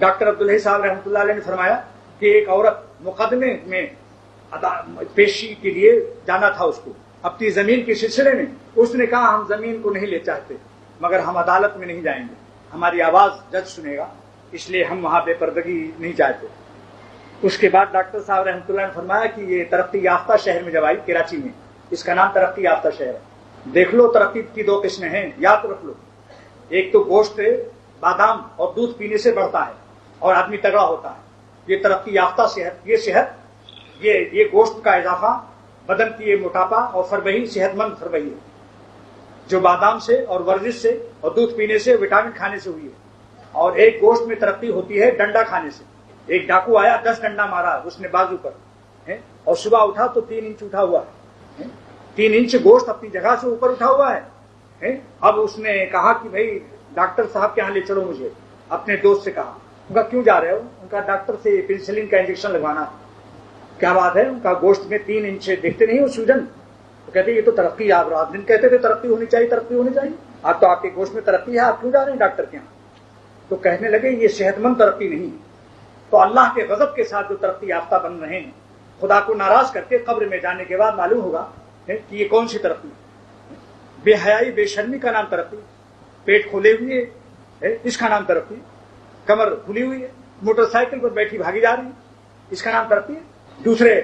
Doctor Abdul Hai صاحب رحمۃ اللہ علیہ نے فرمایا کہ ایک عورت مقدمے میں پیشی کے لیے جانا تھا اس کو اپنی زمین کے سلسلے میں. اس نے کہا ہم زمین کو نہیں لے چاہتے مگر ہم عدالت میں نہیں جائیں گے, ہماری آواز جج سنے گا, اس لیے ہم وہاں بے پردگی نہیں چاہتے. اس کے بعد ڈاکٹر صاحب رحمۃ اللہ نے فرمایا کہ یہ ترقی یافتہ شہر میں جب آئی کراچی میں, اس کا نام ترقی یافتہ شہر ہے. دیکھ لو ترقی کی دو قسمیں ہیں, یاد رکھ لو. ایک تو گوشت بادام اور دودھ پینے سے بڑھتا ہے اور آدمی تگڑا ہوتا ہے. یہ ترقی یافتہ صحت, یہ صحت, یہ گوشت کا اضافہ, بدن کی یہ موٹاپا اور فربہی صحت مند فربہی ہے جو بادام سے اور ورزش سے اور دودھ پینے سے وٹامن کھانے سے ہوئی ہے. اور ایک گوشت میں ترقی ہوتی ہے ڈنڈا کھانے سے. ایک ڈاکو آیا 10 ڈنڈا مارا اس نے بازو پر اور صبح اٹھا تو 3 انچ اٹھا ہوا ہے, 3 انچ گوشت اپنی جگہ سے اوپر اٹھا ہوا ہے. اب اس نے کہا کہ بھائی ڈاکٹر صاحب کے یہاں لے چلو مجھے. اپنے دوست سے کہا. ان کا کیوں جا رہے ہو؟ ان کا ڈاکٹر سے پینسلین کا انجیکشن لگوانا. کیا بات ہے؟ ان کا گوشت میں 3 انچ دیکھتے نہیں ہو سوجن؟ تو کہتے یہ تو ترقی, آپ رات دن کہتے تھے ترقی ہونی چاہیے ترقی ہونی چاہیے, آپ تو آپ کے گوشت میں ترقی ہے, آپ کیوں جا رہے ہیں ڈاکٹر کے یہاں؟ تو کہنے لگے یہ صحت مند ترقی نہیں ہے. تو اللہ کے غضب کے ساتھ جو ترقی یافتہ بن رہے ہیں, خدا کو ناراض کر کے قبر میں جانے کے بعد معلوم ہوگا کہ یہ کون سی ترقی. بے حیائی بے شرمی کا نام ترقی, پیٹ کھولے ہوئے اس کا نام ترقی, کمر کھلی ہوئی ہے, موٹر سائیکل پر بیٹھی بھاگی جا رہی ہے, اس کا نام ترقی ہے. دوسرے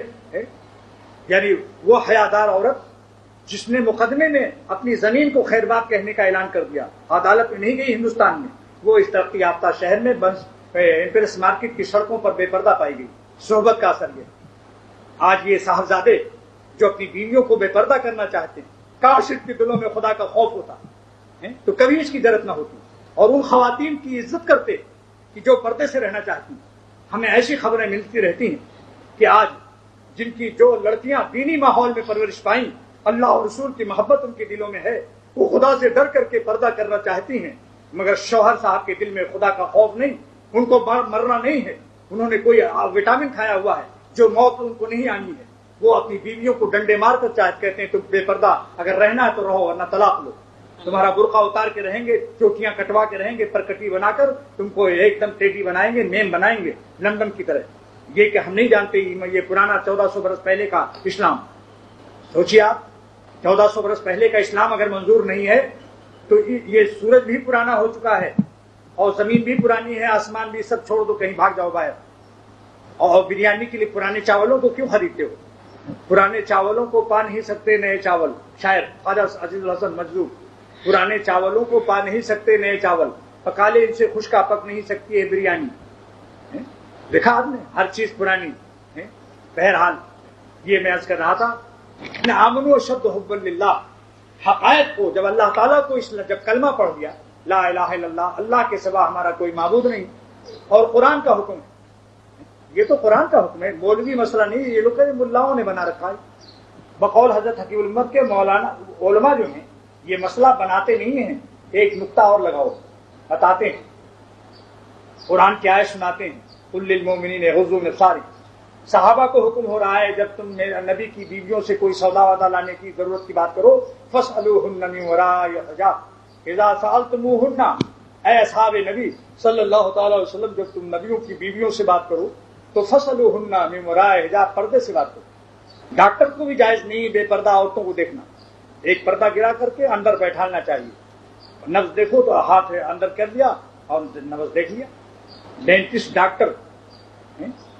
یعنی وہ حیادار عورت جس نے مقدمے میں اپنی زمین کو خیر بات کہنے کا اعلان کر دیا, عدالت میں نہیں گئی ہندوستان میں, وہ اس ترقی یافتہ شہر میں امپیرس مارکیٹ کی سڑکوں پر بے پردہ پائی گئی. صحبت کا اثر یہ. آج یہ صاحبزادے جو اپنی بیویوں کو بے پردہ کرنا چاہتے ہیں, کاش ان کے دلوں میں خدا کا خوف ہوتا تو کبھی اس کی ضرورت نہ ہوتی, اور ان خواتین کی عزت کرتے کہ جو پردے سے رہنا چاہتی ہیں. ہمیں ایسی خبریں ملتی رہتی ہیں کہ آج جن کی جو لڑکیاں دینی ماحول میں پرورش پائیں, اللہ اور رسول کی محبت ان کے دلوں میں ہے, وہ خدا سے ڈر کر کے پردہ کرنا چاہتی ہیں, مگر شوہر صاحب کے دل میں خدا کا خوف نہیں, ان کو مرنا نہیں ہے, انہوں نے کوئی وٹامن کھایا ہوا ہے جو موت ان کو نہیں آنی ہے. وہ اپنی بیویوں کو ڈنڈے مار کر کہتے ہیں تم بے پردہ اگر رہنا ہے تو رہو ورنہ طلاق لو. تمہارا برقع اتار کے رہیں گے, چوٹیاں کٹوا کے رہیں گے, پرکٹی بنا کر تم کو ایک دم ٹیٹی بنائیں گے, میم بنائیں گے لندن کی طرح. یہ کہ ہم نہیں جانتے یہ پرانا 1400 برس پہلے کا اسلام. سوچیے آپ, 1400 برس پہلے کا اسلام اگر منظور نہیں ہے تو یہ سورج بھی پرانا ہو چکا ہے اور زمین بھی پرانی ہے, آسمان بھی, سب چھوڑ دو کہیں بھاگ جاؤ باہر. اور بریانی کے لیے پرانے چاولوں کو کیوں خریدتے ہو؟ پرانے چاولوں کو پا نہیں سکتے نئے چاول. شاعر خواجہ عزیز الحسن مجذوب, پرانے چاولوں کو پا نہیں سکتے نئے چاول, پکا لے ان سے خشکا پک نہیں سکتی ہے بریانی. دیکھا آپ نے, ہر چیز پرانی. بہرحال یہ میں عرض کر رہا تھا, آمنوا اشد حبا للہ, حقائق کو جب اللہ تعالیٰ کو جب کلمہ پڑھ دیا لا الہ الا اللہ, اللہ کے سوا ہمارا کوئی معبود نہیں, اور قرآن کا حکم ہے, یہ تو قرآن کا حکم ہے, مولوی مسئلہ نہیں, یہ لوگ ملاؤں نے بنا رکھا ہے. بقول حضرت حکیم الامت کے مولانا علماء جو ہیں یہ مسئلہ بناتے نہیں ہیں, ایک نقطہ اور لگاؤ, بتاتے ہیں, قرآن کی آیت سناتے ہیں, قل للمؤمنین یغضوا من ابصارہم. صحابہ کو حکم ہو رہا ہے جب تم نبی کی بیویوں سے کوئی سودا ودا لانے کی ضرورت کی بات کرو, فاسألوہن من وراء حجاب اذا سألتموہن. اے اصحاب نبی صلی اللہ تعالی علیہ وسلم, جب تم نبیوں کی بیویوں سے بات کرو تو فاسألوہن من وراء حجاب, پردے سے بات کرو. ڈاکٹر کو بھی جائز نہیں بے پردہ عورتوں کو دیکھنا, ایک پردہ گرا کر کے اندر بیٹھانا چاہیے. نبض دیکھو تو ہاتھ اندر کر دیا اور نبض دیکھ لیا. ڈینٹسٹ ڈاکٹر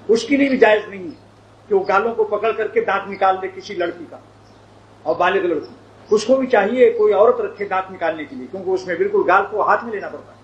اس کے لیے بھی جائز نہیں ہے کہ وہ گالوں کو پکڑ کر کے دانت نکال دے کسی لڑکی کا, اور بالغ لڑکی, اس کو بھی چاہیے کوئی عورت رکھے دانت نکالنے کے لیے, کیونکہ اس میں بالکل گال کو ہاتھ میں لینا پڑتا ہے.